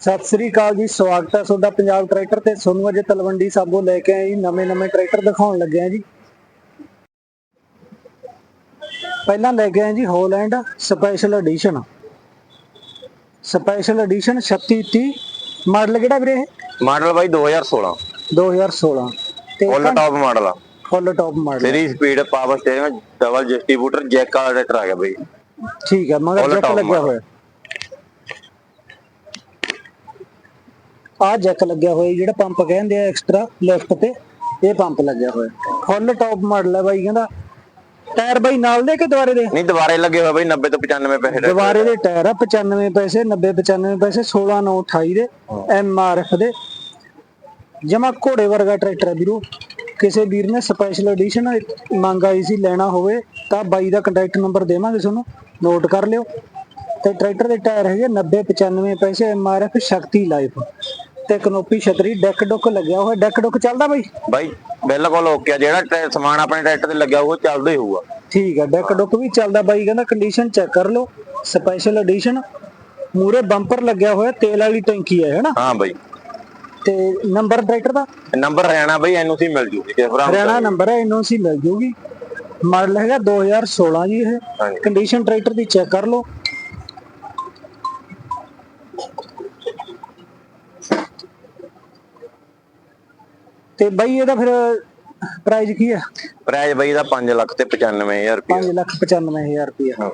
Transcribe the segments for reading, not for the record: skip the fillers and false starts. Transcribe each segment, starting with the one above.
सत श्री अकाल जी, स्वागत है ਤੁਹਾਡਾ पंजाब ट्रैक्टर ते सोनू अज तलवंडी साबो लेके आए जी नवे ट्रैक्टर दिखाउण लगे हैं जी। पहला लेके आए जी हॉलैंड स्पैशल एडिशन 3630 मॉडल किहड़ा वीरे? मॉडल भाई 2016 ते फुल टॉप मॉडल आ, full top model 3 speed power steering double distributor jack वाला ट्रैक्टर आ गया भाई। ठीक है, मगर जैक लग्या होया आ जैक लग्या होया जेड़ा पंप कहंदे आ एक्स्ट्रा लिफ्ट ते ये पंप लग्या होया फुल टॉप मॉडल है भाई। कहंदा टायर भाई नाल दे के दुबारे दे? नहीं दुबारे लगे हुए भाई 90 तो 95 पैसे दुबारे दे टायर आ 95 पैसे 90 95 पैसे 16928 दे MRF दे जमा घोड़े वर्गा ट्रैक्टर है वीरो। किसी वीर ने स्पैशल एडिशन मंग आई सी लेना होवे तां बाई दा कंटैक्ट नंबर देवांगे तुहानूं, नोट कर लिओ। ते ट्रैक्टर दे टायर है 90 95 पैसे MRF शक्ति लाइफ ते कनोपी छतरी डैक डुक लग्या होया। डैक डुक चलदा भाई? भाई बिल्कुल ओके, जेड़ा समान अपने ट्रैक्टर ते लग्या होगा चलदा ही होऊगा। ठीक है, डैक डुक भी चलदा बाई। कहंदा कंडीशन चेक कर लो, स्पैशल एडिशन मूरे बंपर लग्या होया, तेल वाली टैंकी है ना? हाँ भाई। ते नंबर ट्रैक्टर दा? नंबर हरियाणा भाई NOC मिल जूगी, हरियाणा नंबर है, NOC मिल जूगी। मॉडल है 2016 जी है। कंडीशन ट्रैक्टर दी चेक कर लो। ते भाई ਇਹਦਾ ਫਿਰ ਪ੍ਰਾਈਸ ਕੀ ਹੈ? ਪ੍ਰਾਈਸ ਬਾਈ ਦਾ 5,95,000 ਰੁਪਏ। 5,95,000 ਰੁਪਏ। ਹਾਂ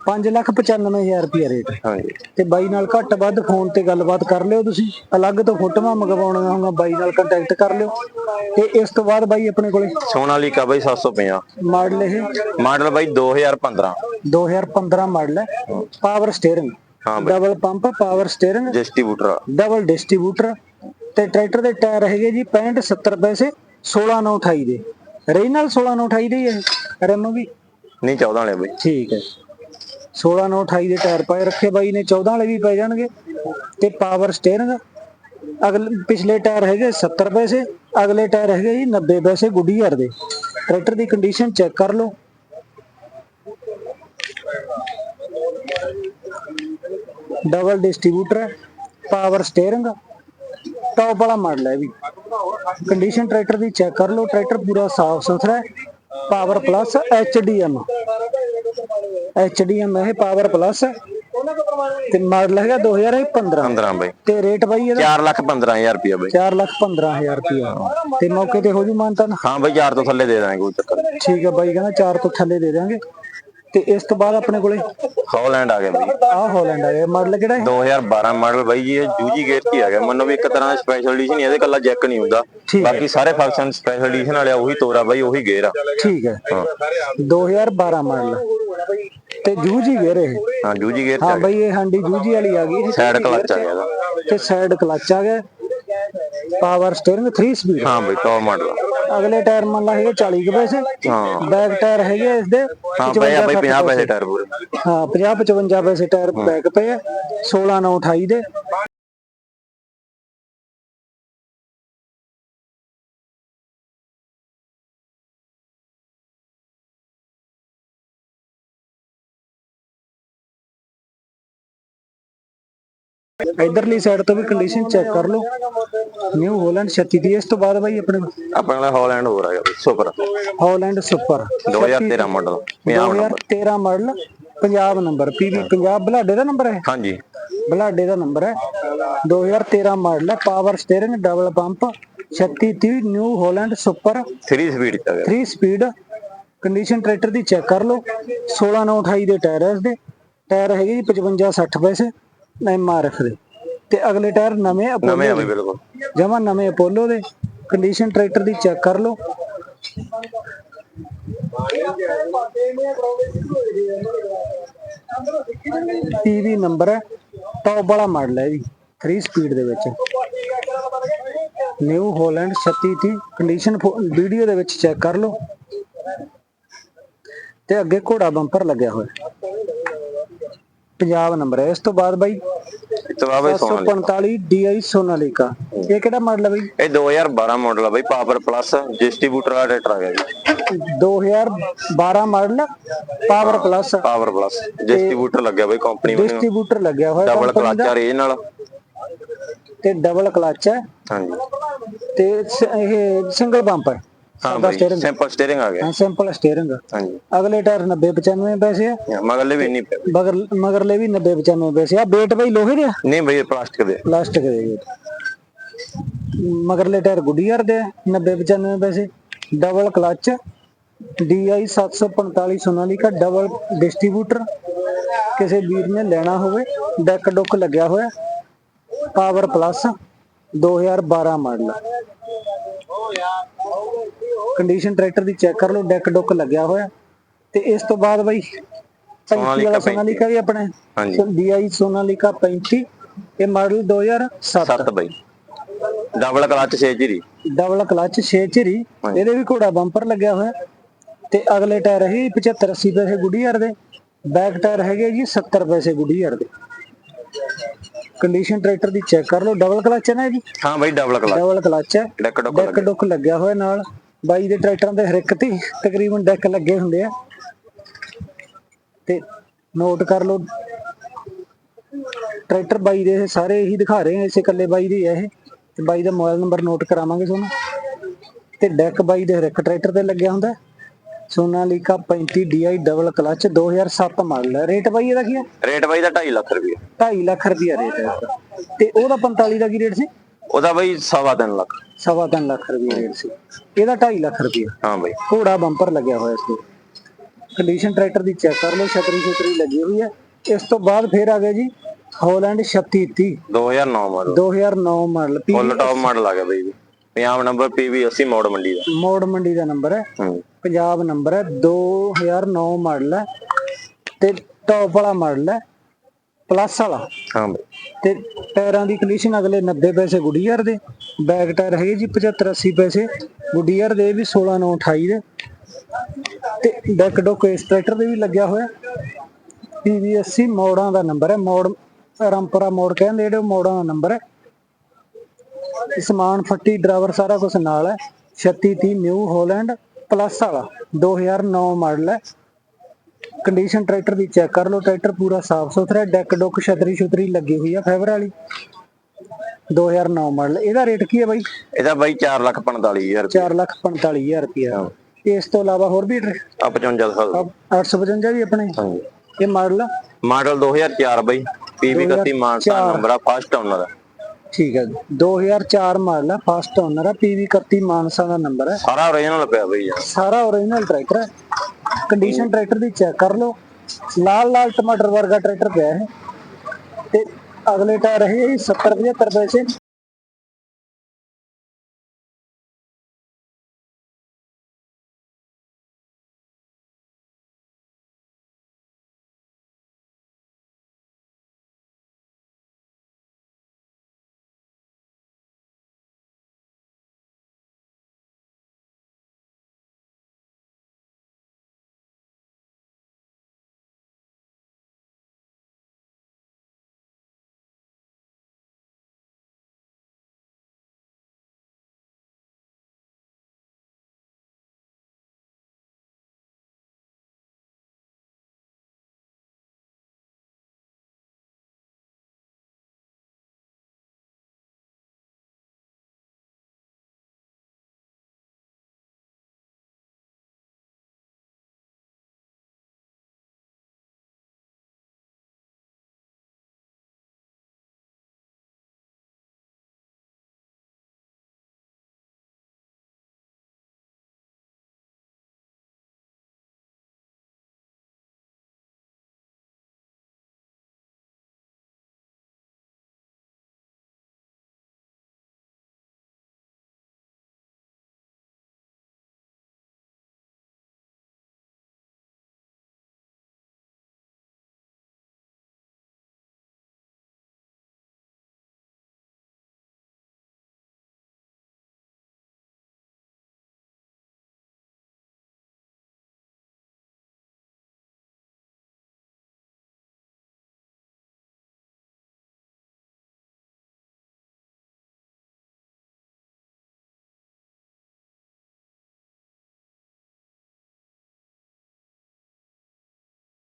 5,95,000 ਰੁਪਏ ਰੇਟ। ਹਾਂਜੀ ਤੇ ਬਾਈ ਨਾਲ ਘੱਟ ਵੱਧ ਫੋਨ ਤੇ ਗੱਲਬਾਤ ਕਰ ਲਿਓ ਤੁਸੀਂ। ਅਲੱਗ ਤੋਂ ਫੋਟੋਆਂ ਮੰਗਵਾਉਣੀਆਂ ਹੋਣਾ ਬਾਈ ਨਾਲ ਕੰਟੈਕਟ ਕਰ ਲਿਓ। ਤੇ ਇਸ ਤੋਂ ਬਾਅਦ ਬਾਈ ਆਪਣੇ ਕੋਲੇ ਸੋਨਾਲੀਕਾ ਬਾਈ 750 ਮਾਡਲ। ਇਹ ਮਾਡਲ ਬਾਈ 2015 ਮਾਡਲ ਹੈ। Power steering, double pump power steering, distributor double distributor. ਤੇ ਟਰੈਕਟਰ ਦੇ ਟਾਇਰ ਹੈਗੇ ਜੀ 65 70 ਪੈਸੇ 16928 ਦੇ। ਰੀਜਨਲ 16928 ਦੇ ਹੀ ਹੈ। ਰਿਮ ਵੀ ਨਹੀਂ 14 ਵਾਲੇ ਬਾਈ। ਠੀਕ ਹੈ, 16928 ਦੇ ਟਾਇਰ ਪਾਏ ਰੱਖੇ ਬਾਈ ਨੇ। 14 ਵਾਲੇ ਵੀ ਪੈ ਜਾਣਗੇ। ਤੇ ਪਾਵਰ ਸਟੀਅਰਿੰਗ ਅਗਲੇ ਪਿਛਲੇ ਟਾਇਰ ਹੈਗੇ 70 ਪੈਸੇ, ਅਗਲੇ ਟਾਇਰ ਹੈਗੇ ਜੀ 90 ਪੈਸੇ ਗੁੱਡੀਅਰ ਦੇ। ਟਰੈਕਟਰ ਦੀ ਕੰਡੀਸ਼ਨ ਚੈੱਕ ਕਰ ਲਓ। डबल डिस्ट्रीब्यूटर है, पावर स्टीयरिंग, टॉप वाला मॉडल है भी। कंडीशन ट्रैक्टर की चेक कर लो। ट्रैक्टर पूरा साफ सुथरा है। पावर प्लस HDM है, पावर प्लस ते मॉडल है 2015 भाई। ते रेट भाई 4,15,000 रुपया भाई। 4,15,000 रुपया ते मौके ते हो जू मानता ना? हाँ भाई 4 तो थल्ले दे देंगे, कोई चक्कर नहीं। ठीक है भाई, कहना 4 तो थल्ले दे देंगे। ਤੇ ਇਸ ਤੋਂ ਬਾਅਦ ਆਪਣੇ ਕੋਲੇ ਹੌਲੈਂਡ ਆ ਗਿਆ ਬਾਈ। ਆਹ ਹੌਲੈਂਡ ਆ ਗਿਆ। ਮਾਡਲ ਕਿਹੜਾ ਹੈ? 2012 ਮਾਡਲ ਬਾਈ ਜੀ। ਇਹ ਜੂਜੀ ਗੇਅਰ ਕੀ ਆ ਗਿਆ, ਮੰਨੋ ਵੀ ਇੱਕ ਤਰ੍ਹਾਂ ਦਾ ਸਪੈਸ਼ਲ ਐਡੀਸ਼ਨ ਹੀ, ਇਹਦੇ ਕੱਲਾ ਜੈਕ ਨਹੀਂ ਹੁੰਦਾ, ਬਾਕੀ ਸਾਰੇ ਫੰਕਸ਼ਨ ਸਪੈਸ਼ਲ ਐਡੀਸ਼ਨ ਵਾਲੇ ਉਹੀ ਤੋਰਾ ਬਾਈ, ਉਹੀ ਗੇਅਰ ਆ। ਠੀਕ ਹੈ, 2012 ਮਾਡਲ ਤੇ ਜੂਜੀ ਗੇਅਰ ਇਹ। ਹਾਂ ਜੂਜੀ ਗੇਅਰ ਹਾਂ ਬਾਈ, ਇਹ ਹਾਂਡੀ ਜੂਜੀ ਵਾਲੀ ਆ ਗਈ। ਸਾਈਡ ਕਲਚ ਆ ਗਿਆ ਇਹਦਾ ਤੇ ਸਾਈਡ ਕਲਚ ਆ ਗਿਆ। Power steering 3 speed. ਹਾਂ ਬਾਈ ਟੌਪ ਮਾਡਲ। ਅਗਲੇ ਟਾਇਰ ਮੰਨ ਲਾ ਹੈਗੇ 40 ਪੈਸੇ। ਹਾਂ ਬੈਕ ਟਾਇਰ ਹੈਗੇ ਇਸ ਦੇ ਹਾਂ ਬਾਈ 50 ਪੈਸੇ ਟਾਇਰ ਪੂਰੇ। ਹਾਂ 50 55 ਪੈਸੇ ਟਾਇਰ ਬੈਕ ਪਏ ਆ। 16928 ਦੇ। इधरली साइड तो भी कंडीशन चेक कर लो। न्यू हॉलैंड 36 दी। इस तो बाद भाई अपने हॉलैंड हो रहा है super. Holland super 2013 model. 2013 model, Punjab number. PB Punjab बलाडे दा नंबर है। हाँ जी बलाडे दा नंबर है। 2013 मॉडल है। Power steering, double pump, 3630 new Holland super 3 speed. Condition tractor दी चेक कर लो। 16928 दे टायर है। इसदे टायर है जी 55 60 पैसे MRF ਦੇ। ਤੇ ਅਗਲੇ ਟਾਇਰ ਨਵੇਂ ਬਿਲਕੁਲ ਜਮਾ ਨਵੇਂ ਅਪੋਲੋ ਦੇ। ਕੰਡੀਸ਼ਨ ਟਰੈਕਟਰ ਦੀ ਚੈੱਕ ਕਰ ਲਓ। PB ਨੰਬਰ ਹੈ। ਟੌਪ ਵਾਲਾ ਮਾਡਲ ਹੈ ਜੀ, 3 ਸਪੀਡ ਦੇ ਵਿੱਚ। New Holland 3630। ਕੰਡੀਸ਼ਨ ਵੀਡੀਓ ਦੇ ਵਿੱਚ ਚੈੱਕ ਕਰ ਲਓ। ਤੇ ਅੱਗੇ ਘੋੜਾ ਬੰਪਰ ਲੱਗਿਆ ਹੋਇਆ, पंजाब नंबर है। इस तो बाद भाई ਇਸ ਤੋਂ ਬਾਅਦ ਬਈ ਸੋਨਾਲੀਕਾ 745 DI ਸੋਨਾਲੀਕਾ। ਇਹ ਕਿਹੜਾ ਮਾਡਲ ਹੈ ਬਈ? ਇਹ 2012 ਮਾਡਲ ਆ ਬਈ, ਪਾਵਰ ਪਲੱਸ ਡਿਸਟ੍ਰੀਬਿਊਟਰ ਵਾਲਾ ਟਰੈਕਟਰ ਆ ਗਿਆ ਜੀ। 2012 ਮਾਡਲ, ਪਾਵਰ ਪਲੱਸ ਡਿਸਟ੍ਰੀਬਿਊਟਰ ਲੱਗਿਆ ਬਈ ਕੰਪਨੀ ਵੱਲੋਂ, ਡਿਸਟ੍ਰੀਬਿਊਟਰ ਲੱਗਿਆ ਹੋਇਆ ਡਬਲ ਕਲਚ ਆ ਰੇਜ ਨਾਲ ਤੇ ਡਬਲ ਕਲਚ ਹੈ ਹਾਂਜੀ, ਤੇ ਇਹ ਸਿੰਗਲ ਪੰਪ ਹੈ। ਹਾਂ ਬਈ ਸਿੰਪਲ ਸਟੀਅਰਿੰਗ ਆ ਗਿਆ। ਹਾਂ ਸਿੰਪਲ ਸਟੀਅਰਿੰਗ। ਹਾਂਜੀ, ਅਗਲੇ ਟਾਇਰ 90-95 ਪੈਸੇ ਆ, ਮਗਰਲੇ ਵੀ ਨਹੀਂ ਪਏ, ਮਗਰਲੇ ਵੀ 90-95 ਪੈਸੇ ਆ। ਵੇਟ ਬਈ ਲੋਹੇ ਦੇ ਆ? ਨਹੀਂ ਬਈ ਪਲਾਸਟਿਕ ਦੇ। ਪਲਾਸਟਿਕ ਦੇ। ਮਗਰਲੇ ਟਾਇਰ ਗੁੱਡੀਅਰ ਦੇ 90-95 ਪੈਸੇ। Double clutch DI 745 Sonalika double distributor, ਕਿਸੇ ਵੀਰ ਨੇ ਲੈਣਾ ਹੋਵੇ। ਡੈਕ ਡੁੱਕ ਲੱਗਿਆ ਹੋਇਆ, power plus 2012 model. Condition tractor ਦੀ ਚੈੱਕ ਕਰ ਲਓ, ਡੈਕ ਡੁੱਕ ਲੱਗਿਆ ਹੋਇਆ। ਤੇ ਇਸ ਤੋਂ ਬਾਅਦ ਬਈ 35 ਵਾਲਾ ਸੋਨਾਲੀਕਾ ਵੀ ਆਪਣੇ, DI ਸੋਨਾਲੀਕਾ 35, ਇਹ ਮਾਡਲ 2007 ਬਈ। ਡਬਲ ਕਲਚ 6 ਝਿਰੀ, ਡਬਲ ਕਲਚ 6 ਝਿਰੀ। ਇਹਦੇ ਵੀ ਘੋੜਾ ਬੰਪਰ ਲੱਗਿਆ ਹੋਇਆ। ਤੇ ਅਗਲੇ ਟਾਇਰ ਹੈਗੇ 75-80 ਪੈਸੇ ਗੁੱਡੀਅਰ ਦੇ। ਬੈਕ ਟਾਇਰ ਹੈਗੇ ਜੀ 70 ਪੈਸੇ ਗੁੱਡੀਅਰ ਦੇ। ਕੰਡੀਸ਼ਨ ਟਰੈਕਟਰ ਦੀ ਚੈੱਕ ਕਰ ਲਓ। ਡਬਲ ਕਲਚ ਹੈ ਨਾ ਇਹਦੀ? ਹਾਂ ਬਈ ਡਬਲ ਕਲਚ ਹੈ। ਡੈਕ ਡੁੱਕ ਲੱਗਿਆ ਹੋਇਆ ਨਾਲ। ਬਾਈ ਦੇ ਟਰੈਕਟਰਾਂ ਦੇ ਹਰ ਇੱਕ ਤੇ ਤਕਰੀਬਨ ਡੈਕ ਲੱਗੇ ਹੁੰਦੇ ਆ, ਤੇ ਨੋਟ ਕਰ ਲਓ। ਟਰੈਕਟਰ ਬਾਈ ਦੇ ਸਾਰੇ ਇਹੀ ਦਿਖਾ ਰਹੇ ਆ, ਇਸੇ ਇਕੱਲੇ ਬਾਈ ਦੇ ਆ ਇਹ। ਤੇ ਬਾਈ ਦਾ ਮੋਬਾਈਲ ਨੰਬਰ ਨੋਟ ਕਰਾਵਾਂਗੇ ਤੁਹਾਨੂੰ। ਤੇ ਡੈਕ ਬਾਈ ਦੇ ਹਰ ਇੱਕ ਟਰੈਕਟਰ ਤੇ ਲੱਗਿਆ ਹੁੰਦਾ। Sonalika 35 DI double clutch 2007 model ਹੈ। ਰੇਟ ਬਾਈ ਇਹਦਾ ਕੀ ਹੈ? ਰੇਟ ਬਾਈ ਦਾ 2.5 ਲੱਖ ਰੁਪਏ। 2.5 ਲੱਖ ਰੁਪਏ ਰੇਟ ਹੈ। ਤੇ ਉਹਦਾ 45 ਦਾ ਕੀ ਰੇਟ ਸੀ? ਉਹਦਾ ਬਈ 3.5 ਲੱਖ। 3.5 ਲੱਖ ਰੁਪਏ ਰੇਟ ਸੀ। ਇਹਦਾ 2.5 ਲੱਖ ਰੁਪਏ। ਹਾਂ ਬਈ, ਘੋੜਾ ਬੰਪਰ ਲੱਗਿਆ ਹੋਇਆ ਇਸ ਤੇ। ਕੰਡੀਸ਼ਨ ਟਰੈਕਟਰ ਦੀ ਚੈੱਕ ਕਰ ਲਓ, ਛਤਰੀ ਲੱਗੀ ਹੋਈ ਹੈ। ਇਸ ਤੋਂ ਬਾਅਦ ਫੇਰ ਆ ਗਿਆ ਜੀ Holland 3630 2009 model. 2009 model full top model ਆ ਗਿਆ ਬਈ। ਪੰਜਾਬ ਨੰਬਰ PB 80 ਮੋੜ ਮੰਡੀ ਦਾ। ਮੋੜ ਮੰਡੀ ਦਾ ਨੰਬਰ ਹੈ, ਪੰਜਾਬ ਨੰਬਰ ਹੈ। 2009 ਮਾਡਲ ਹੈ ਤੇ ਟੌਪ ਵਾਲਾ ਮਾਡਲ ਹੈ, ਪਲੱਸ ਵਾਲਾ। ਹਾਂ ਬਈ। ਤੇ ਟਾਇਰਾਂ ਦੀ ਕੰਡੀਸ਼ਨ ਅਗਲੇ 90 ਪੈਸੇ ਗੁੱਡੀਅਰ ਦੇ। ਬੈਕ ਟਾਇਰ ਹੈਗੇ ਜੀ 75-80 ਪੈਸੇ ਗੁੱਡੀਅਰ ਦੇ, ਵੀ 16/9/28 ਦੇ। ਤੇ ਡੈਕ ਡੁੱਕ ਇਸ ਟਰੈਕਟਰ ਦੇ ਵੀ ਲੱਗਿਆ ਹੋਇਆ। PB 80 ਮੋੜਾਂ ਦਾ ਨੰਬਰ ਹੈ। ਮੋੜ ਰਾਮਪੁਰਾ ਮੋੜ ਕਹਿੰਦੇ ਜਿਹੜੇ, ਮੋੜਾਂ ਦਾ ਨੰਬਰ ਹੈ। ਸਮਾਨ ਫੱਟੀ ਡਰਾਈਵਰ ਸਾਰਾ ਕੁਝ ਨਾਲ ਹੈ। 3630 ਨਿਊ ਹਾਲੈਂਡ ਪਲੱਸ ਵਾਲਾ 2009 ਮਾਡਲ ਹੈ। ਕੰਡੀਸ਼ਨ ਟਰੈਕਟਰ ਦੀ ਚੈੱਕ ਕਰ ਲਓ। ਟਰੈਕਟਰ ਪੂਰਾ ਸਾਫ ਸੁਥਰਾ। ਡੈਕ ਡੁੱਕ ਛਤਰੀ ਲੱਗੀ ਹੋਈ ਆ ਫਾਈਬਰ ਵਾਲੀ। 2009 ਮਾਡਲ। ਇਹਦਾ ਰੇਟ ਕੀ ਹੈ ਬਾਈ? ਇਹਦਾ ਬਾਈ 4,45,000 ਰੁਪਏ। 4,45,000 ਰੁਪਏ। ਇਸ ਤੋਂ ਇਲਾਵਾ ਹੋਰ ਵੀ 55 855 ਵੀ ਆਪਣੇ। ਇਹ ਮਾਡਲ 2004 ਬਾਈ। PB 31 ਮਾਨਸਾ ਨੰਬਰ ਆ, ਫਸਟ ਓਨਰ ਹੈ। ਠੀਕ ਹੈ, 2004 ਮਾਡਲ ਹੈ, ਫਸਟ ਓਨਰ ਹੈ। PB 31 ਮਾਨਸਾ ਦਾ ਨੰਬਰ ਹੈ। ਸਾਰਾ ਓਰੀਜਨਲ ਪਿਆ ਬਈ, ਸਾਰਾ ਓਰੀਜਨਲ ਟਰੈਕਟਰ ਹੈ। ਕੰਡੀਸ਼ਨ ਟਰੈਕਟਰ ਦੀ ਚੈੱਕ ਕਰ ਲਓ। ਲਾਲ ਟਮਾਟਰ ਵਰਗਾ ਟਰੈਕਟਰ ਪਿਆ ਹੈ। ਤੇ ਅਗਲੇ ਟਾਇਰ ਹੈ 70-75 ਪੈਸੇ